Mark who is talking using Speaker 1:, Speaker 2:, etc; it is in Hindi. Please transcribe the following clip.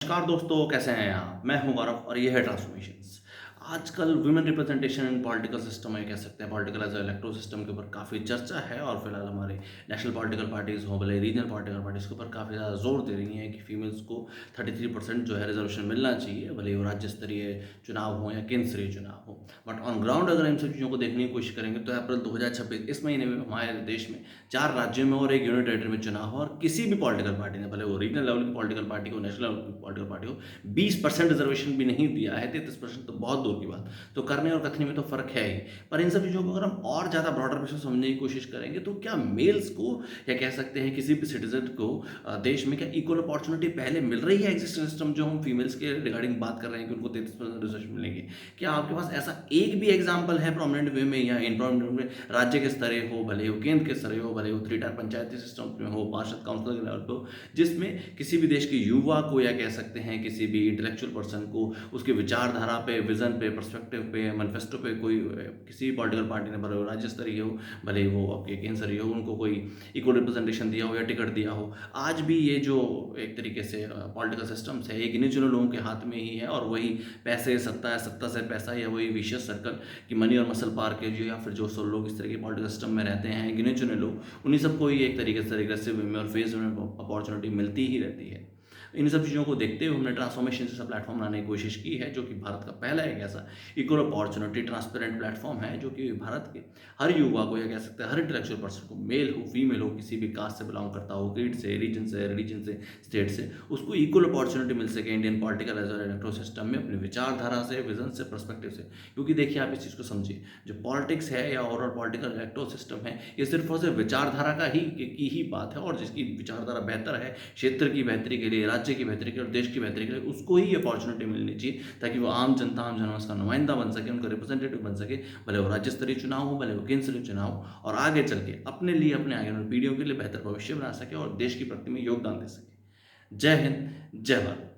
Speaker 1: नमस्कार दोस्तों, कैसे हैं आप? मैं हूं गौरव और ये है ट्रांसफॉर्मेशंस। आजकल women representation in political system में कह सकते हैं पॉलिटिकल एज इलेक्टोरल सिस्टम के ऊपर काफ़ी चर्चा है और फिलहाल हमारे नेशनल पॉलिटिकल पार्टीज़ हों भले रीजनल पॉलिटिकल पार्टीज़ के ऊपर काफ़ी ज़्यादा जोर दे रही हैं कि फीमेल्स को 33% जो है रिजर्वेशन मिलना चाहिए, भले वो राज्य स्तरीय चुनाव हो या केंद्र स्तरीय चुनाव हो। बट ऑन ग्राउंड अगर इन सब चीज़ों को देखने की कोशिश करेंगे तो अप्रैल 2026 इस महीने में हमारे देश में 4 राज्यों में और 1 यूनियन टेरिटरी में चुनाव हो और किसी भी पॉलिटिकल पार्टी ने, भले वो रीजनल लेवल की पॉलिटिकल पार्टी हो, नेशनल लेवल की पॉलिटिकल पार्टी हो, 20% रिजर्वेशन भी नहीं दिया है, 33% तो बहुत दूर की बात। तो करने और कथनी में तो फ़र्क है ही। पर इन सब चीज़ों को अगर हम और ज़्यादा ब्रॉडर में से समझने की कोशिश करेंगे तो क्या मेल्स को या कह सकते हैं किसी भी सिटीज़न को देश में क्या इक्वल अपॉर्च्युनिटी पहले मिल रही है एग्जिस्टिंग सिस्टम जो हम फीमेल्स के रिगार्डिंग बात कर रहे हैं कि उनको 33% रिजर्वेशन मिलेंगे? क्या आपके पास ऐसा एक भी एग्ज़ाम्पल है प्रोमिनेंट वे में या इनप्रोमिनेंट वे में राज्य के स्तरीय हो, भले वो केंद्र के स्तरीय हो, भले वो 3 टायर पंचायती सिस्टम में हो, पार्षद काउंसिल के लेवल पे हो, जिसमें किसी भी देश के युवा को या कह सकते हैं किसी भी इंटेलेक्चुअल पर्सन को उसके विचारधारा पे, विज़न पे, पर्सपेक्टिव पे, मैनिफेस्टो पे कोई किसी भी पॉलिटिकल पार्टी ने भले वो राज्य स्तरीय हो, भले वो आपके केंद्र स्तरीय हो, उनको कोई इक्वल रिप्रेजेंटेशन दिया हो या टिकट दिया हो। आज भी ये जो एक तरीके से पॉलिटिकल सिस्टम्स है, ये गिने-चुने लोगों के हाथ में ही है और वही पैसे, सत्ता है, सत्ता से पैसा या वही विशियस सर्कल कि मनी और मसल पावर के जो या फिर जो सब लोग इस तरह के पॉलिटिकल सिस्टम में रहते हैं, गिने-चुने लोग, उन्हीं सबको ही एक तरीके से रिग्रेसिव वे में और फेज़ में अपॉर्च्युनिटी मिलती ही रहती है। इन सब चीज़ों को देखते हुए हमने ट्रांसफॉर्मेशन जैसा प्लेटफॉर्म बनाने की कोशिश की है, जो कि भारत का पहला एक ऐसा इक्वल अपॉर्चुनिटी ट्रांसपेरेंट प्लेटफॉर्म है, जो कि भारत के हर युवा को या कह सकते हैं हर इंटेलेक्चुअल पर्सन को, मेल हो, फीमेल हो, किसी भी कास्ट से बिलोंग करता हो, क्रीड से, रीजन से, रिलीजन से, स्टेट से, उसको इक्वल अपॉर्चुनिटी मिल सके Indian political as well electoral system में अपनी विचारधारा से, विजन से, पर्सपेक्टिव से। क्योंकि देखिए आप इस चीज़ को समझिए, जो पॉलिटिक्स है या ओवरऑल पॉलिटिकल इलेक्टोरल सिस्टम है, ये सिर्फ और सिर्फ विचारधारा का ही की ही बात है और जिसकी विचारधारा बेहतर है, क्षेत्र की बेहतरी के लिए, राज्य की बेहतरी के लिए और देश की बेहतरी के लिए, उसको ही अपॉर्चुनिटी मिलनी चाहिए ताकि वो आम जनता, आम जनमानस का नुमाइंदा बन सके, उनका रिप्रेजेंटेटिव बन सके, भले वो राज्य स्तरीय चुनाव हो, भले वो केंद्र स्तरीय चुनाव हो, और आगे चल के अपने लिए, अपने आगे वाली पीढ़ियों के लिए बेहतर भविष्य बना सके और देश की प्रगति में योगदान दे सके। जय हिंद, जय भारत।